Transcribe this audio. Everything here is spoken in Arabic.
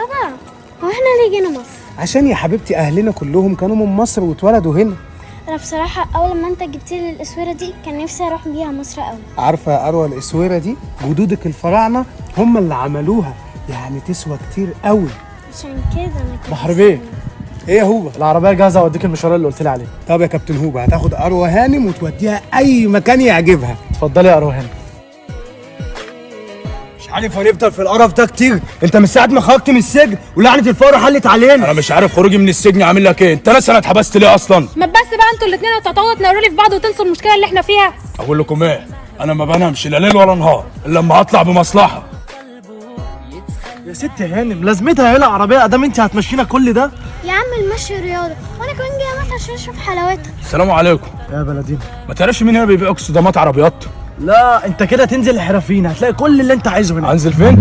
بابا، هو احنا ليه جينا مصر؟ عشان يا حبيبتي اهلنا كلهم كانوا من مصر واتولدوا هنا. انا بصراحه اول ما انت جبت لي الاسوره دي كان نفسي اروح بيها مصر قوي. عارفه يا اروى الاسوره دي جدودك الفراعنه هم اللي عملوها، يعني تسوى كتير قوي. عشان كده انا كنت بحر بيه، ايه يا هوبا؟ العربيه جاهزه اوديك المشوار اللي قلت لي عليه. طب يا كابتن هوبا هتاخد اروى هانم وتوديها اي مكان يعجبها. اتفضلي يا اروهان. مش عارف هنفضل في القرف ده كتير. انت من ساعه ما خرجت من السجن ولعنه الفقر حلت علينا. انا مش عارف خروجي من السجن عامل لك ايه. انت ثلاث سنه اتحبست ليه اصلا؟ ما بس بقى انتوا الاثنين هتقعدوا تنقروا لي في بعض وتنسوا المشكله اللي احنا فيها. اقول لكم ايه، انا ما بنامش لا ليل ولا نهار الا لما اطلع بمصلحه. يا ست هانم لازمتها ايه العربيه ادام انت هتمشينا كل ده؟ يا عم المشي رياضه، وانا كمان جايه مصر عشان اشوف حلاوتها. السلام عليكم. يا بلدينا، ما تعرفش مين هنا بيبيع اكسدامات عربيات؟ لا انت كده تنزل الحرفيين هتلاقي كل اللي انت عايزه هنا. انزل فين؟